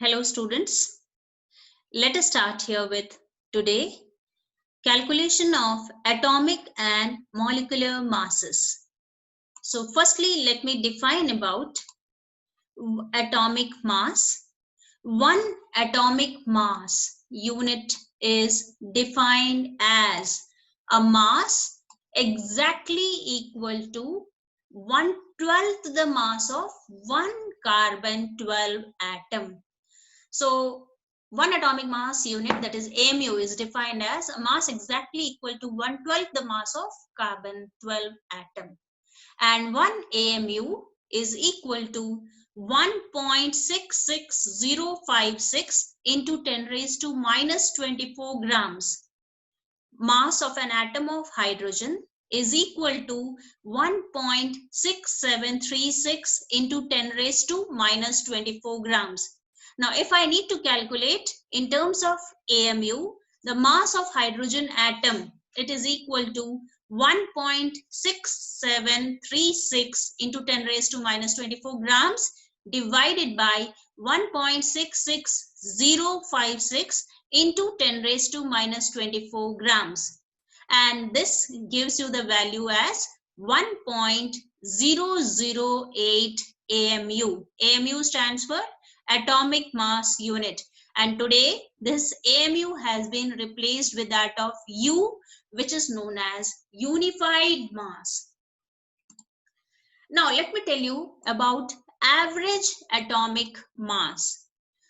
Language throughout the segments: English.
Hello students, let us start here with today calculation of atomic and molecular masses. So firstly let me define about atomic mass. One atomic mass unit is defined as a mass exactly equal to 1/12 the mass of one carbon 12 atom. So one atomic mass unit, that is AMU, is defined as a mass exactly equal to 1/12 the mass of carbon 12 atom. And one AMU is equal to 1.66056 into 10 raised to minus 24 grams. Mass of an atom of hydrogen is equal to 1.6736 into 10 raised to minus 24 grams. Now, if I need to calculate in terms of AMU, the mass of hydrogen atom, it is equal to 1.6736 into 10 raised to minus 24 grams divided by 1.66056 into 10 raised to minus 24 grams. And this gives you the value as 1.008 AMU. AMU stands for atomic mass unit. And today this AMU has been replaced with that of U, which is known as unified mass. Now let me tell you about average atomic mass.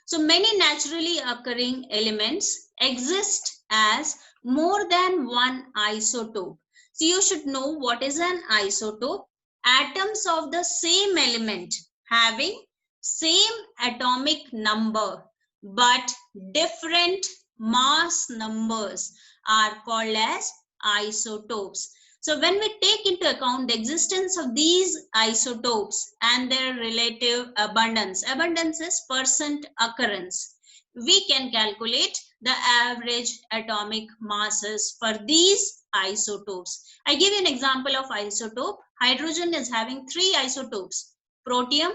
So many naturally occurring elements exist as more than one isotope. So you should know what is an isotope. Atoms of the same element having same atomic number but different mass numbers are called as isotopes. So when we take into account the existence of these isotopes and their relative abundance, abundance is percent occurrence, we can calculate the average atomic masses for these isotopes. I give you an example of isotope. Hydrogen is having three isotopes: protium,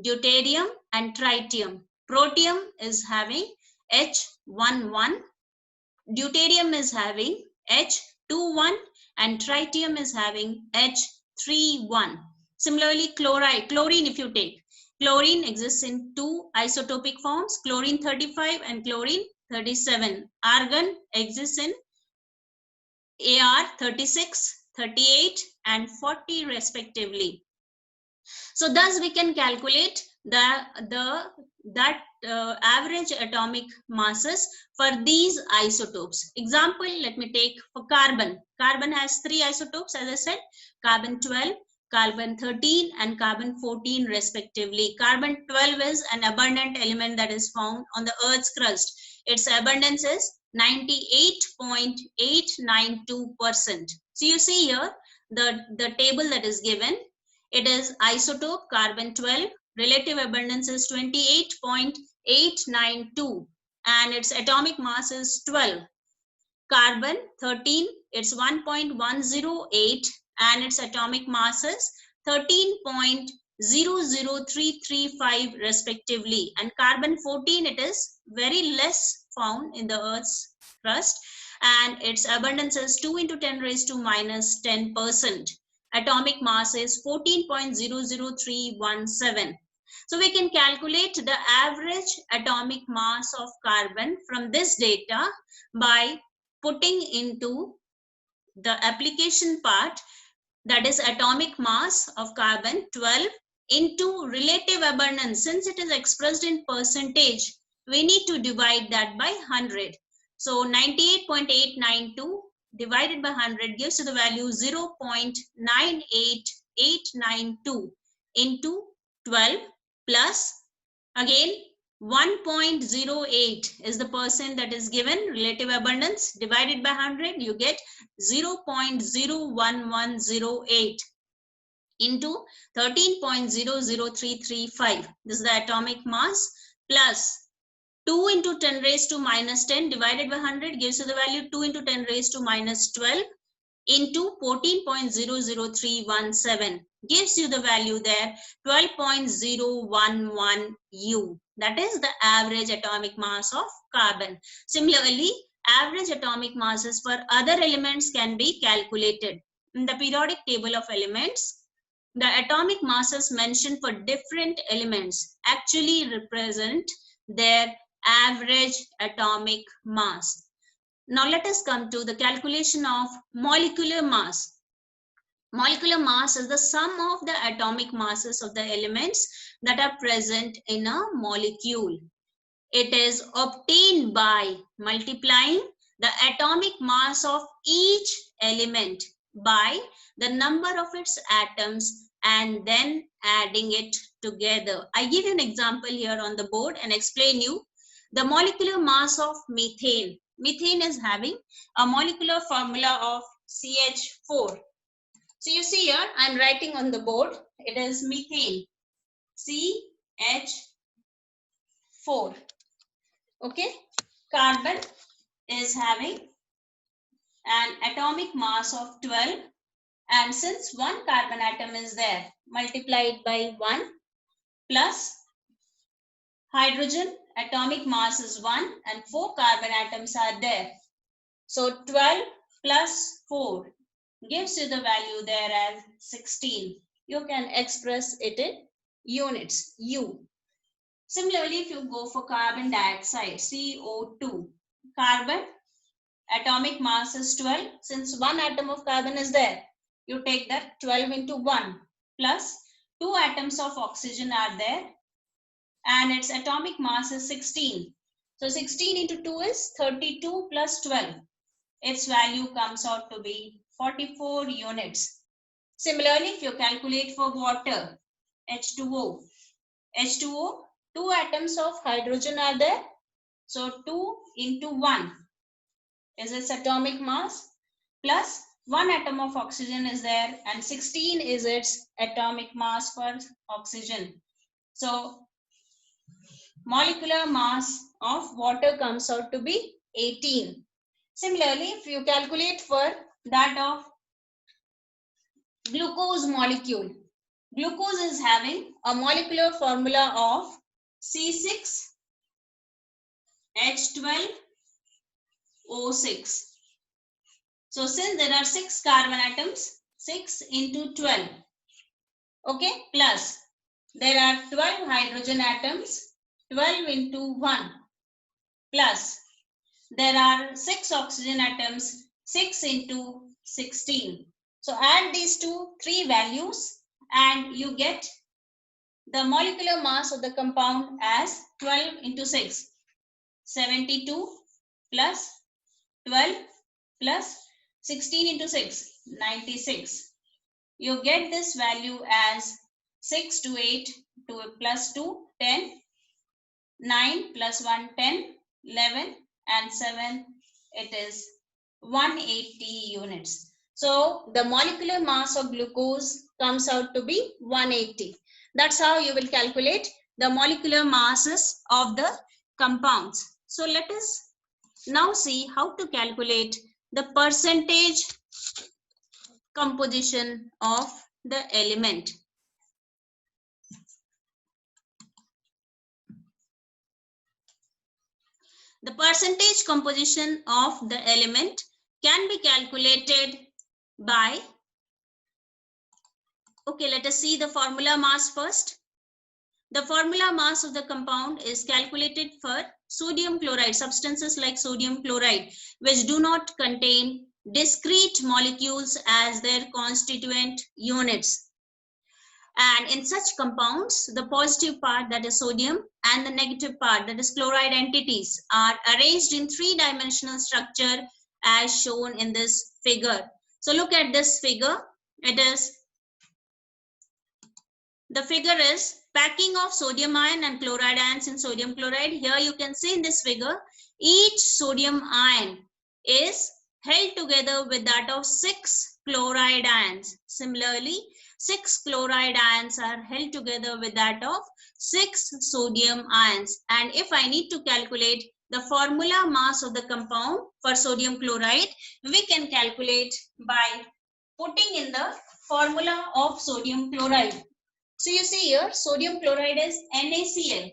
deuterium and tritium. Protium is having H11, deuterium is having H21 and tritium is having H31. Similarly, chlorine if you take, chlorine exists in two isotopic forms, chlorine 35 and chlorine 37. Argon exists in AR 36, 38 and 40 respectively. So thus we can calculate that average atomic masses for these isotopes. Example, let me take for carbon. Carbon has three isotopes, as I said, carbon 12, carbon 13 and carbon 14 respectively. Carbon 12 is an abundant element that is found on the Earth's crust. Its abundance is 98.892%. So you see here the table that is given. It is isotope carbon 12, relative abundance is 28.892 and its atomic mass is 12. Carbon 13, it's 1.108 and its atomic mass is 13.00335 respectively. And carbon 14, it is very less found in the Earth's crust and its abundance is 2 into 10 raised to minus 10%. Atomic mass is 14.00317. So we can calculate the average atomic mass of carbon from this data by putting into the application part, that is atomic mass of carbon 12 into relative abundance. Since it is expressed in percentage, we need to divide that by 100. So 98.892 divided by 100 gives you the value 0.98892 into 12 plus again 1.08 is the percent that is given, relative abundance, divided by 100 you get 0.01108 into 13.00335. This is the atomic mass, plus 2 into 10 raised to minus 10 divided by 100 gives you the value 2 into 10 raised to minus 12 into 14.00317 gives you the value there 12.011 U. That is the average atomic mass of carbon. Similarly, average atomic masses for other elements can be calculated. In the periodic table of elements, the atomic masses mentioned for different elements actually represent their average atomic mass. Now let us come to the calculation of molecular mass. Molecular mass is the sum of the atomic masses of the elements that are present in a molecule. It is obtained by multiplying the atomic mass of each element by the number of its atoms and then adding it together. I give you an example here on the board and explain you the molecular mass of methane. Methane is having a molecular formula of CH4. So you see here, I'm writing on the board, it is methane, CH4. Okay, carbon is having an atomic mass of 12, and since one carbon atom is there, multiplied by 1 plus hydrogen atomic mass is 1 and 4 carbon atoms are there. So 12 plus 4 gives you the value there as 16. You can express it in units, U. Similarly, if you go for carbon dioxide, CO2, carbon atomic mass is 12. Since one atom of carbon is there, you take that 12 into 1 plus 2 atoms of oxygen are there and its atomic mass is 16. So 16 into 2 is 32 plus 12. Its value comes out to be 44 units. Similarly, if you calculate for water, H2O, 2 atoms of hydrogen are there. So 2 into 1 is its atomic mass plus 1 atom of oxygen is there and 16 is its atomic mass for oxygen. So molecular mass of water comes out to be 18. Similarly, if you calculate for that of glucose molecule, glucose is having a molecular formula of C6H12O6. So since there are 6 carbon atoms, 6 into 12, okay, plus there are 12 hydrogen atoms, 12 into 1, plus there are 6 oxygen atoms, 6 into 16. So add these 3 values and you get the molecular mass of the compound as 12 into 6, 72 plus 12 plus 16 into 6, 96. You get this value as 6 to 8 to plus 2, 10, 9 plus 1, 10, 11 and 7, it is 180 units. So the molecular mass of glucose comes out to be 180. That's how you will calculate the molecular masses of the compounds. So let us now see how to calculate the percentage composition of the element. The percentage composition of the element can be calculated by, okay, let us see the formula mass first. The formula mass of the compound is calculated for sodium chloride, substances like sodium chloride, which do not contain discrete molecules as their constituent units. And in such compounds, the positive part, that is sodium, and the negative part, that is chloride entities, are arranged in 3-dimensional structure as shown in this figure. So look at this figure. The figure is packing of sodium ion and chloride ions in sodium chloride. Here you can see in this figure, each sodium ion is held together with that of 6 chloride ions. Similarly, 6 chloride ions are held together with that of 6 sodium ions. And if I need to calculate the formula mass of the compound for sodium chloride, we can calculate by putting in the formula of sodium chloride. So you see here, sodium chloride is NaCl.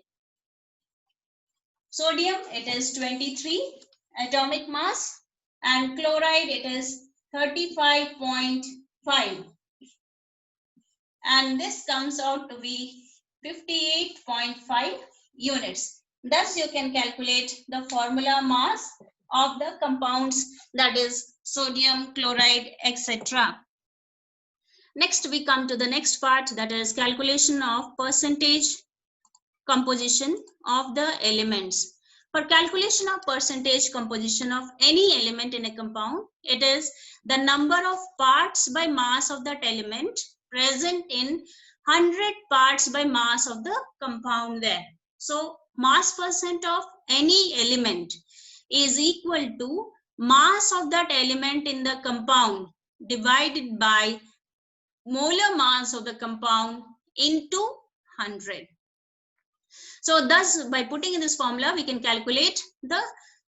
Sodium, it is 23 atomic mass, and chloride, it is 35.5. And this comes out to be 58.5 units. Thus, you can calculate the formula mass of the compounds, that is sodium chloride, etc. Next, we come to the next part, that is calculation of percentage composition of the elements. For calculation of percentage composition of any element in a compound, it is the number of parts by mass of that element present in 100 parts by mass of the compound there. So mass percent of any element is equal to mass of that element in the compound divided by molar mass of the compound into 100. So thus, by putting in this formula, we can calculate the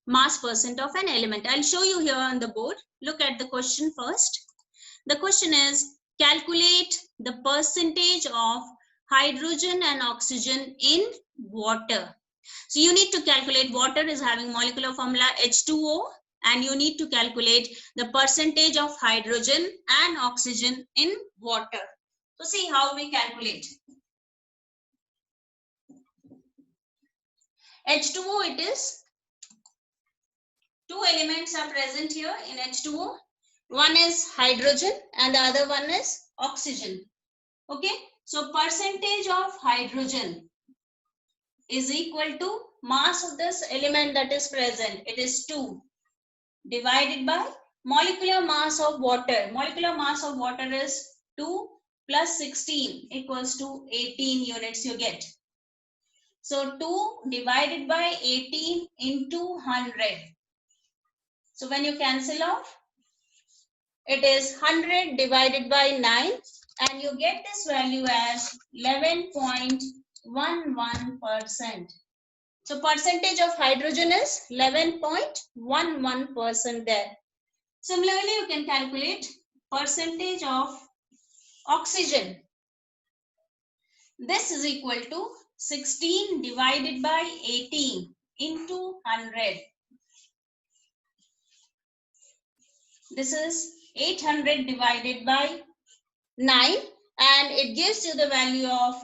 mass percent of an element. I'll show you here on the board. Look at the question first. The question is, calculate the percentage of hydrogen and oxygen in water. So you need to calculate, water is having molecular formula H2O, and you need to calculate the percentage of hydrogen and oxygen in water. So see how we calculate. H2O, it is two elements are present here in H2O. One is hydrogen and the other one is oxygen. Okay, so percentage of hydrogen is equal to mass of this element that is present. It is 2 divided by molecular mass of water. Molecular mass of water is 2 plus 16 equals to 18 units you get. So 2 divided by 18 into 100. So when you cancel off, it is 100 divided by 9, and you get this value as 11.11%. So percentage of hydrogen is 11.11% there. Similarly, you can calculate percentage of oxygen. This is equal to 16 divided by 18 into 100. This is 800 divided by 9, and it gives you the value of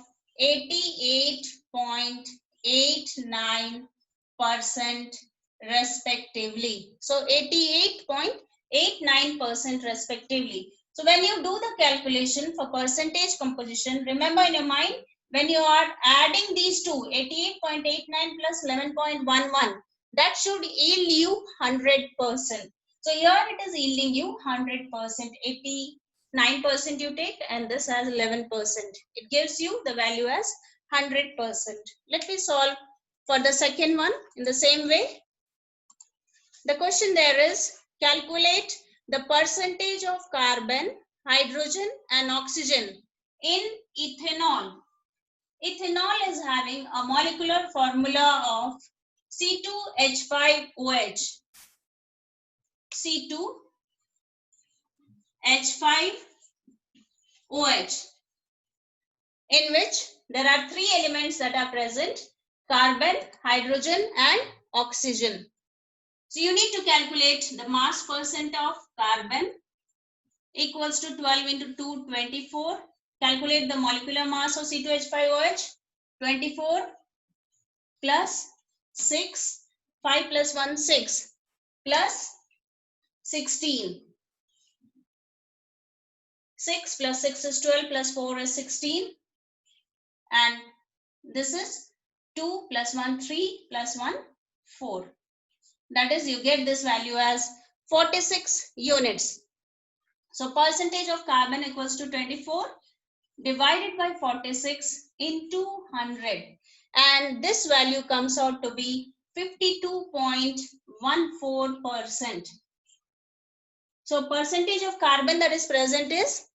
88.89% respectively. So 88.89% respectively. So when you do the calculation for percentage composition, remember in your mind, when you are adding these two, 88.89 plus 11.11, that should yield you 100%. So here it is yielding you 100%, 89% you take, and this has 11%. It gives you the value as 100%. Let me solve for the second one in the same way. The question there is, calculate the percentage of carbon, hydrogen and oxygen in ethanol. Ethanol is having a molecular formula of C2H5OH. C2H5OH, in which there are three elements that are present: carbon, hydrogen and oxygen. So you need to calculate the mass percent of carbon equals to 12 into 2, 24. Calculate the molecular mass of C2H5OH, 24 plus 6, 5 plus 1, 6 plus 16. 6 plus 6 is 12 plus 4 is 16. And this is 2 plus 1, 3 plus 1, 4. That is, you get this value as 46 units. So percentage of carbon equals to 24 divided by 46 into 100. And this value comes out to be 52.14%. So percentage of carbon that is present is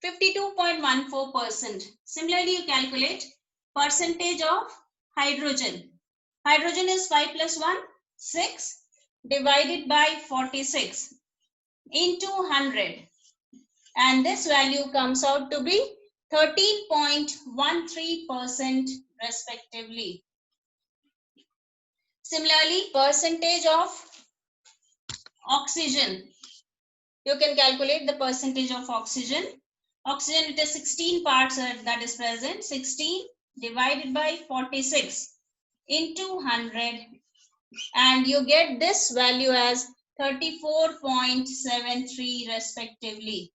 52.14%. Similarly, you calculate percentage of hydrogen. Hydrogen is 5 plus 1, 6 divided by 46 into 100. And this value comes out to be 13.13% respectively. Similarly, percentage of oxygen. You can calculate the percentage of oxygen. Oxygen, it is 16 parts that is present. 16 divided by 46 into 100. And you get this value as 34.73 respectively.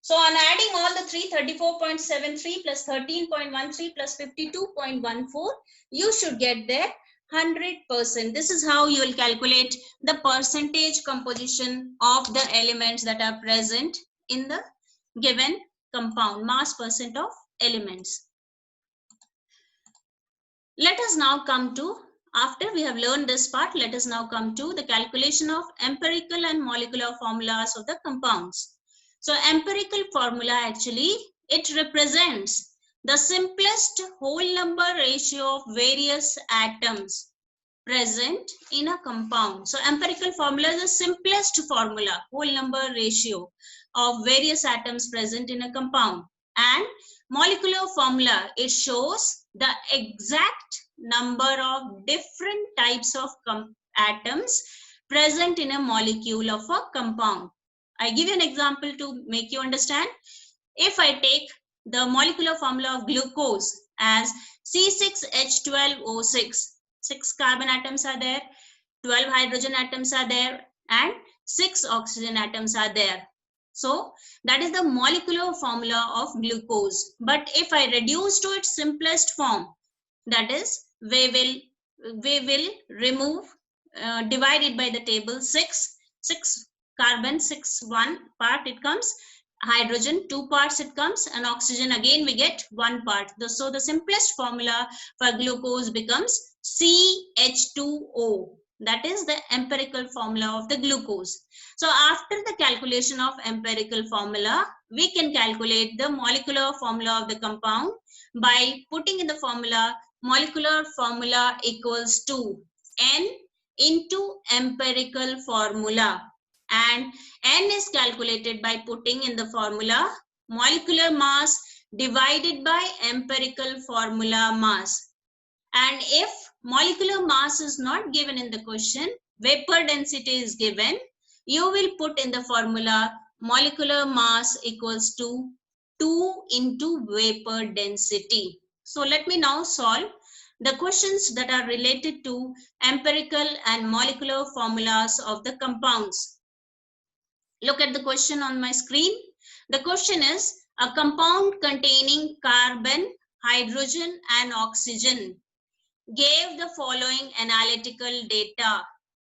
So on adding all the three, 34.73 plus 13.13 plus 52.14, you should get there 100%. This is how you will calculate the percentage composition of the elements that are present in the given compound, mass percent of elements. Let us now come to, after we have learned this part, let us now come to the calculation of empirical and molecular formulas of the compounds. So empirical formula, actually, it represents the simplest whole number ratio of various atoms present in a compound. So empirical formula is the simplest formula, whole number ratio of various atoms present in a compound. And molecular formula, it shows the exact number of different types of atoms present in a molecule of a compound. I give you an example to make you understand. If I take the molecular formula of glucose as C6H12O6, 6 carbon atoms are there, 12 hydrogen atoms are there, and 6 oxygen atoms are there. So that is the molecular formula of glucose. But if I reduce to its simplest form, that is, we will remove, divide it by the table, 6 carbon, 6 1 part it comes, hydrogen 2 parts it comes, and oxygen again we get 1 part. So the simplest formula for glucose becomes CH2O. That is the empirical formula of the glucose. So after the calculation of empirical formula, we can calculate the molecular formula of the compound by putting in the formula, molecular formula equals to N into empirical formula, and N is calculated by putting in the formula molecular mass divided by empirical formula mass. And if molecular mass is not given in the question, vapor density is given, you will put in the formula molecular mass equals to 2 into vapor density. So let me now solve the questions that are related to empirical and molecular formulas of the compounds. Look at the question on my screen. The question is, a compound containing carbon, hydrogen, and oxygen gave the following analytical data.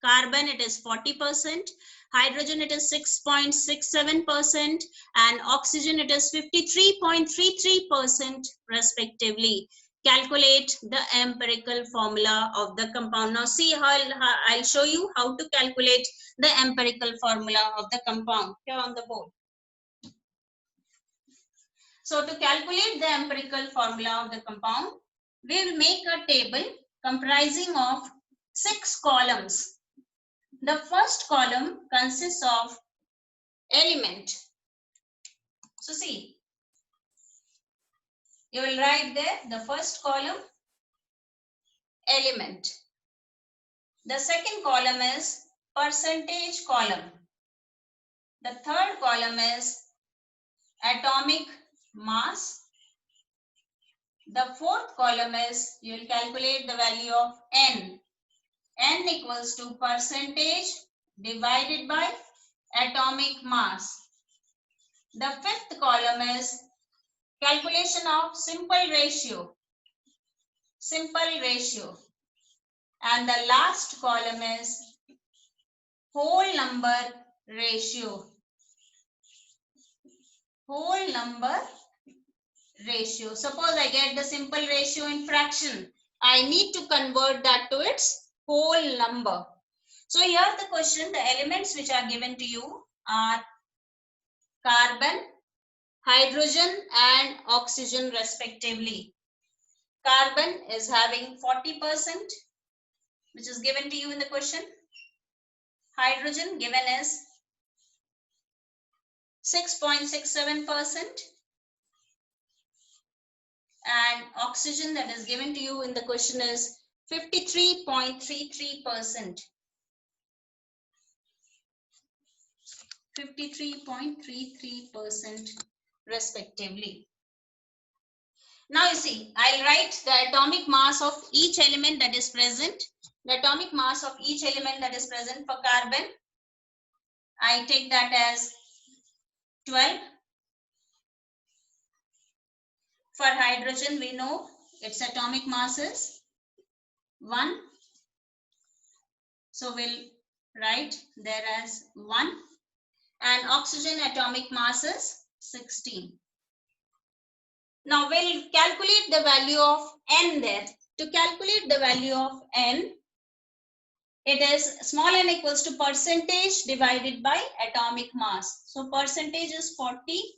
Carbon, it is 40%, hydrogen, it is 6.67%, and oxygen, it is 53.33% respectively. Calculate the empirical formula of the compound. Now see how I'll show you how to calculate the empirical formula of the compound here on the board. So to calculate the empirical formula of the compound, we will make a table comprising of 6 columns. The first column consists of element. So see, you will write there the first column, element. The second column is percentage column. The third column is atomic mass. The fourth column is, you will calculate the value of N. N equals to percentage divided by atomic mass. The fifth column is calculation of simple ratio. Simple ratio. And the last column is whole number ratio. Whole number ratio. Suppose I get the simple ratio in fraction. I need to convert that to its whole number. So here the question, the elements which are given to you are carbon, hydrogen, and oxygen respectively. Carbon is having 40%, which is given to you in the question. Hydrogen given is 6.67%. And oxygen that is given to you in the question is 53.33%. 53.33% respectively. Now you see, I'll write the atomic mass of each element that is present. The atomic mass of each element that is present for carbon, I take that as 12. For hydrogen, we know its atomic mass is 1. So we'll write there as 1. And oxygen atomic mass is 16. Now we'll calculate the value of N there. To calculate the value of N, it is small n equals to percentage divided by atomic mass. So percentage is 40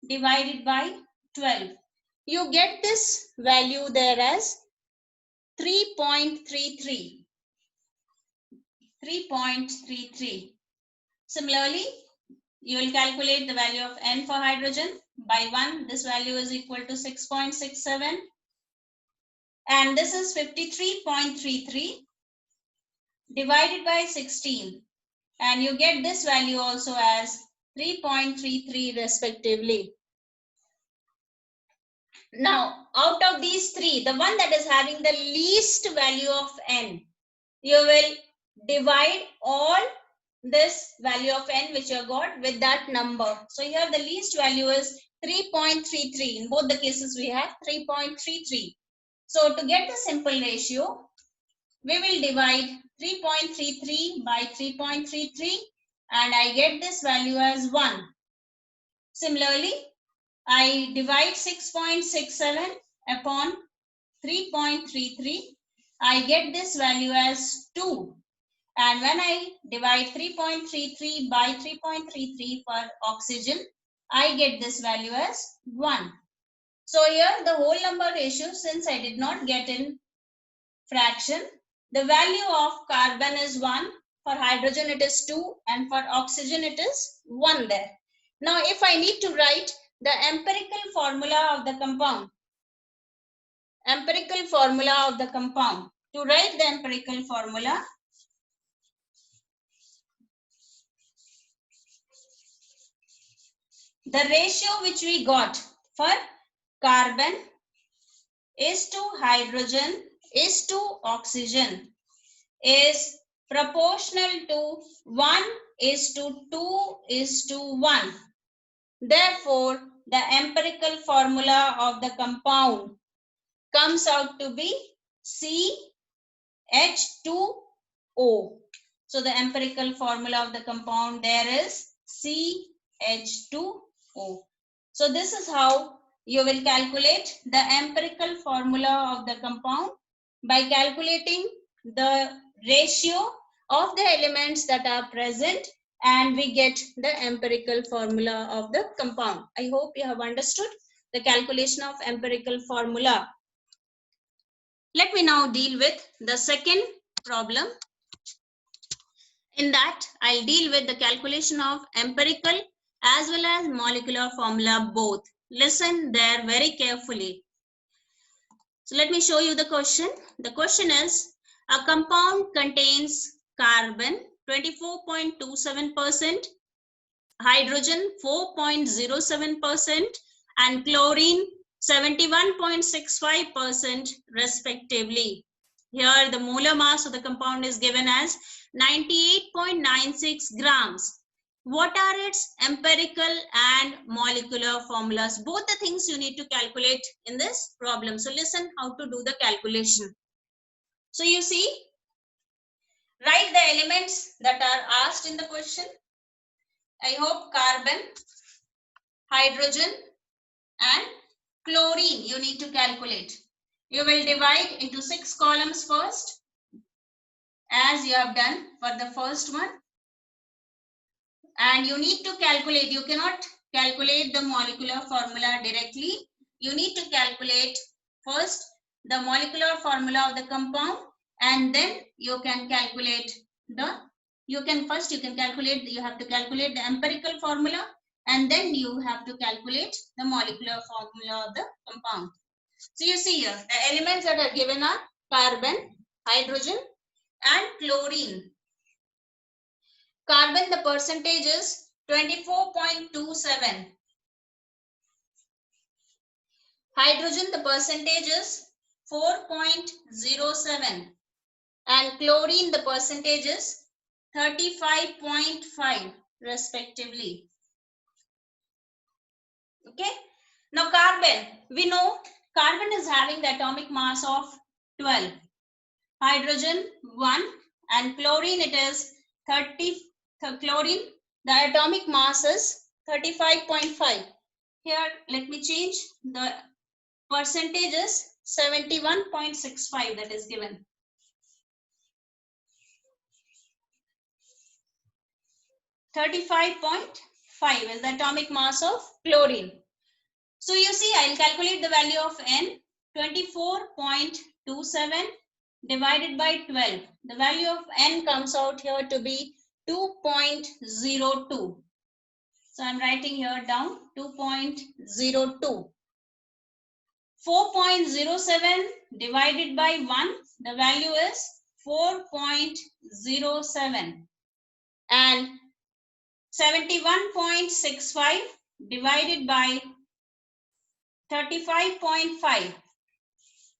divided by 12. You get this value there as 3.33. 3.33. Similarly, you will calculate the value of N for hydrogen by 1. This value is equal to 6.67. And this is 53.33 divided by 16. And you get this value also as 3.33 respectively. Now, out of these three, the one that is having the least value of N, you will divide all this value of N which you got with that number. So here the least value is 3.33. In both the cases we have 3.33. So to get the simple ratio, we will divide 3.33 by 3.33 and I get this value as 1. Similarly, I divide 6.67 upon 3.33. I get this value as 2. And when I divide 3.33 by 3.33 for oxygen, I get this value as 1. So here the whole number ratio, since I did not get in fraction, the value of carbon is 1, for hydrogen it is 2, and for oxygen it is 1 there. Now if I need to write the empirical formula of the compound, to write the empirical formula, the ratio which we got for carbon is to hydrogen is to oxygen is proportional to 1 is to 2 is to 1. Therefore, the empirical formula of the compound comes out to be CH2O. So the empirical formula of the compound there is CH2O. So this is how you will calculate the empirical formula of the compound by calculating the ratio of the elements that are present, and we get the empirical formula of the compound. I hope you have understood the calculation of empirical formula. Let me now deal with the second problem. In that, I'll deal with the calculation of empirical as well as molecular formula both. Listen there very carefully. So let me show you the question. The question is, a compound contains carbon 24.27%, hydrogen 4.07%, and chlorine 71.65% respectively. Here the molar mass of the compound is given as 98.96 grams. What are its empirical and molecular formulas? Both the things you need to calculate in this problem. So listen how to do the calculation. So you see, write the elements that are asked in the question. I hope carbon, hydrogen and chlorine you need to calculate. You will divide into 6 columns first, as you have done for the first one. And you need to calculate, you cannot calculate the molecular formula directly. You need to calculate first the molecular formula of the compound, and then you can calculate you have to calculate the empirical formula, and then you have to calculate the molecular formula of the compound. So you see here, the elements that are given are carbon, hydrogen, and chlorine. Carbon, the percentage is 24.27. Hydrogen, the percentage is 4.07. And chlorine, the percentage is 35.5 respectively. Okay. Now carbon, we know carbon is having the atomic mass of 12. Hydrogen 1, and chlorine it is 30. Chlorine, the atomic mass is 35.5. Here let me change the percentage is 71.65 that is given. 35.5 is the atomic mass of chlorine. So you see, I'll calculate the value of N. 24.27 divided by 12. The value of N comes out here to be 2.02. So I'm writing here down 2.02. 4.07 divided by 1, the value is 4.07. And 71.65 divided by 35.5.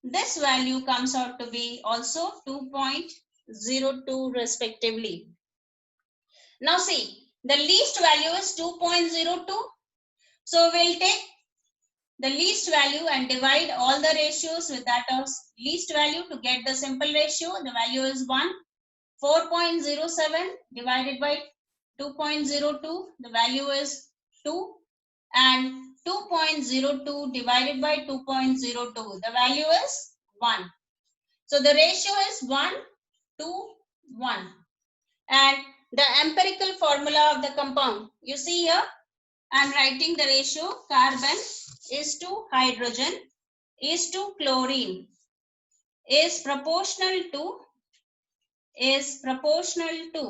This value comes out to be also 2.02 respectively. Now see, the least value is 2.02. So we'll take the least value and divide all the ratios with that of least value to get the simple ratio. The value is 1. 4.07 divided by 2.02, the value is 2. And 2.02 divided by 2.02, the value is 1. So the ratio is 1 to 1. And the empirical formula of the compound, you see here, I am writing the ratio. Carbon is to hydrogen is to chlorine is proportional to,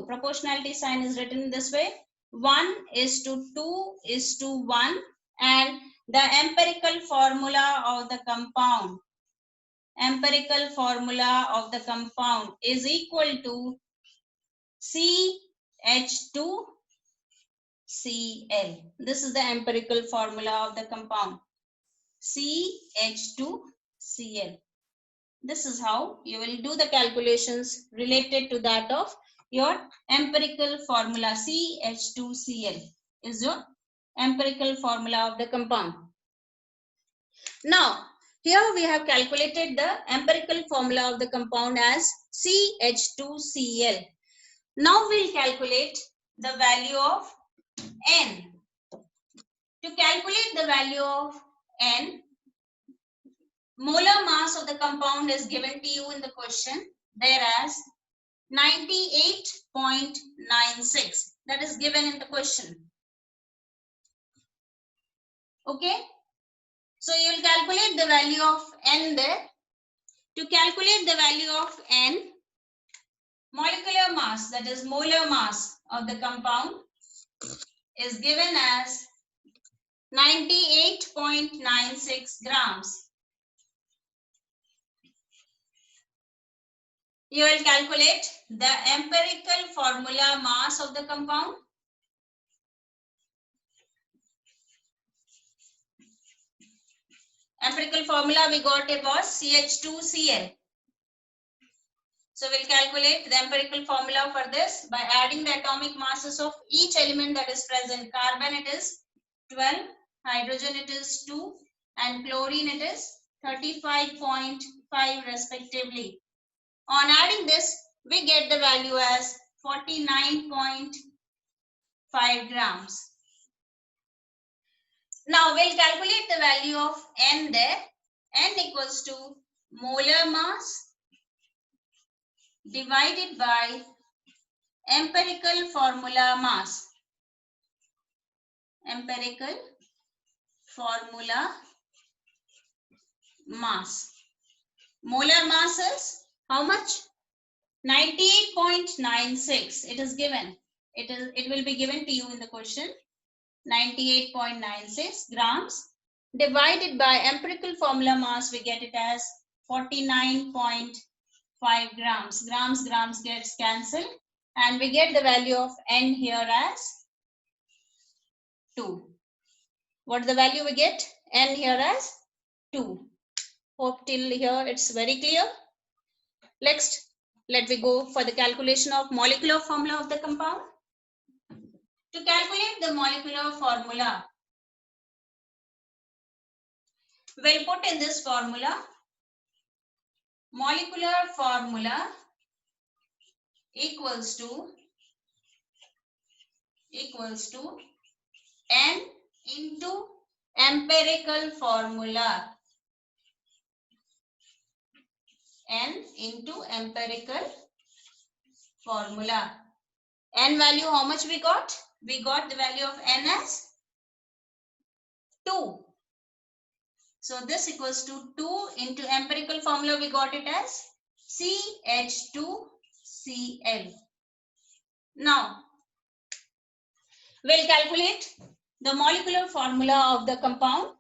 proportionality sign is written this way, 1 is to 2 is to 1, and the empirical formula of the compound is equal to CH2Cl. This is the empirical formula of the compound, CH2Cl. This is how you will do the calculations related to that of your empirical formula. CH2Cl is your empirical formula of the compound. Now, here we have calculated the empirical formula of the compound as CH2Cl. Now we'll calculate the value of N. To calculate the value of N, molar mass of the compound is given to you in the question there as 98.96. That is given in the question. Okay. So you will calculate the value of N there. To calculate the value of N, molecular mass, that is molar mass of the compound is given as 98.96 grams. You will calculate the empirical formula mass of the compound. Empirical formula we got it was CH2Cl. So we'll calculate the empirical formula for this by adding the atomic masses of each element that is present. Carbon it is 12, hydrogen it is 2, and chlorine it is 35.5 respectively. On adding this, we get the value as 49.5 grams. Now we'll calculate the value of N there. N equals to molar mass divided by empirical formula mass. Molar mass is how much? 98.96. It is given. It will be given to you in the question. 98.96 grams divided by empirical formula mass, we get it as 49.5 grams. Grams gets cancelled and we get the value of N here as 2. What is the value we get? N here as 2. Hope till here it's very clear. Next, let me go for the calculation of molecular formula of the compound. To calculate the molecular formula, we'll put in this formula. Molecular formula equals to N into empirical formula. N into empirical formula. N value, how much we got? We got the value of N as 2. So this equals to 2 into empirical formula, we got it as CH2Cl. Now, we'll calculate the molecular formula of the compound,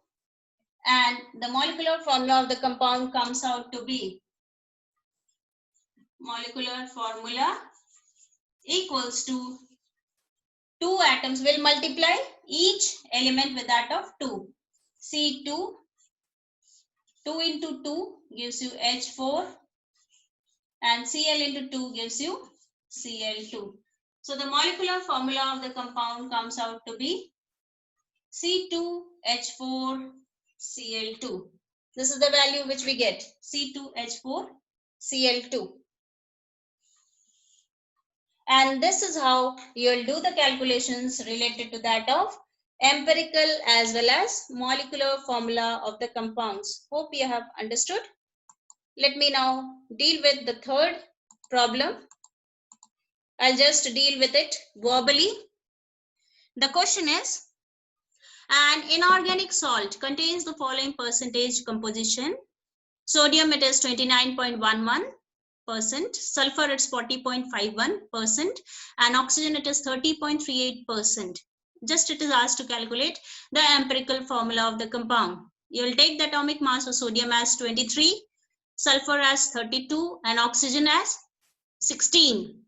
and the molecular formula of the compound comes out to be molecular formula equals to 2 atoms. Will multiply each element with that of 2. C2, 2 into 2 gives you H4 and Cl into 2 gives you Cl2. So the molecular formula of the compound comes out to be C2H4Cl2. This is the value which we get, C2H4Cl2. And this is how you'll do the calculations related to that of empirical as well as molecular formula of the compounds. Hope you have understood. Let me now deal with the third problem. I'll just deal with it verbally. The question is, an inorganic salt contains the following percentage composition. Sodium, it is 29.11%, sulfur it's 40.51%, and oxygen it is 30.38%. Just it is asked to calculate the empirical formula of the compound. You will take the atomic mass of sodium as 23, sulfur as 32, and oxygen as 16.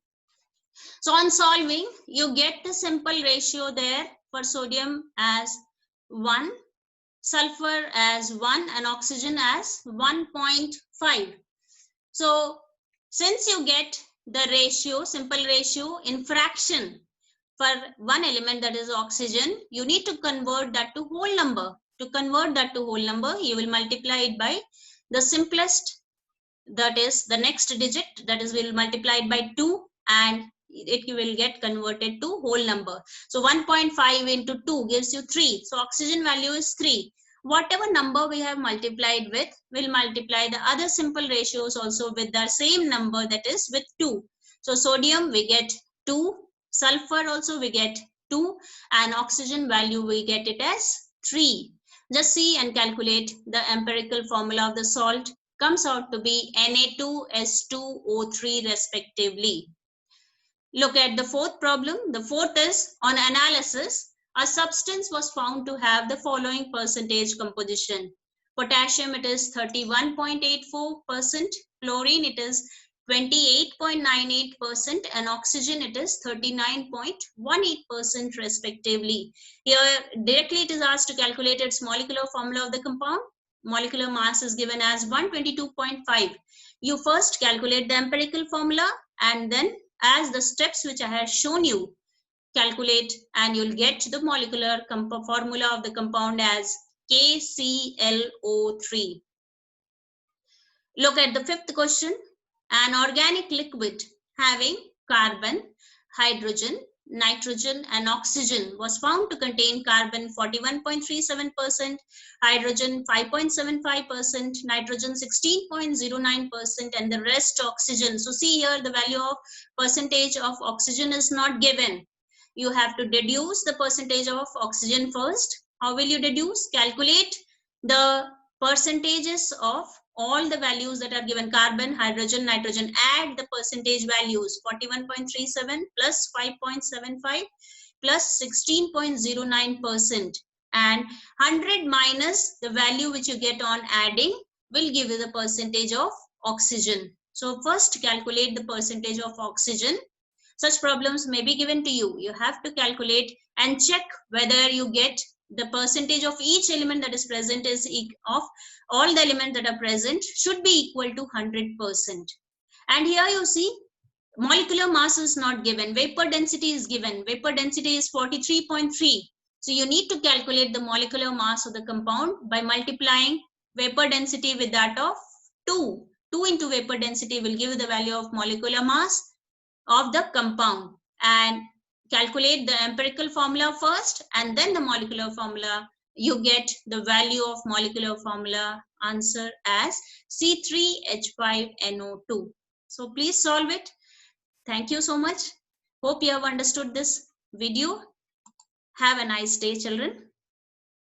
So on solving, you get the simple ratio there for sodium as 1, sulfur as 1, and oxygen as 1.5. So since you get the ratio, simple ratio in fraction for one element, that is oxygen, you need to convert that to whole number. To convert that to whole number, you will multiply it by the simplest, that is the next digit, that is we'll multiply it by 2 and it will get converted to whole number. So 1.5 into 2 gives you 3. So oxygen value is 3. Whatever number we have multiplied with, we'll multiply the other simple ratios also with the same number, that is with 2. So sodium we get 2, sulfur also we get 2, and oxygen value we get it as 3. Just see and calculate the empirical formula of the salt. Comes out to be Na2S2O3 respectively. Look at the fourth problem. The fourth is, on analysis, a substance was found to have the following percentage composition. Potassium, it is 31.84%, chlorine, it is 28.98%, and oxygen, it is 39.18% respectively. Here, directly it is asked to calculate its molecular formula of the compound. Molecular mass is given as 122.5. You first calculate the empirical formula, and then as the steps which I have shown you, calculate, and you'll get the molecular formula of the compound as KClO3. Look at the fifth question. An organic liquid having carbon, hydrogen, nitrogen, and oxygen was found to contain carbon 41.37%, hydrogen 5.75%, nitrogen 16.09%, and the rest oxygen. So see here, the value of percentage of oxygen is not given. You have to deduce the percentage of oxygen first. How will you deduce? Calculate the percentages of all the values that are given, carbon, hydrogen, nitrogen, add the percentage values, 41.37 plus 5.75 plus 16.09%, and 100 minus the value which you get on adding will give you the percentage of oxygen. So first calculate the percentage of oxygen. Such problems may be given to you. You have to calculate and check whether you get the percentage of each element that is present is of all the elements that are present should be equal to 100%. And here you see molecular mass is not given, vapor density is given. Vapor density is 43.3. So you need to calculate the molecular mass of the compound by multiplying vapor density with that of 2. 2 into vapor density will give you the value of molecular mass of the compound, and calculate the empirical formula first and then the molecular formula. You get the value of molecular formula answer as C3H5NO2. So please solve it. Thank you so much. Hope you have understood this video. Have a nice day, children.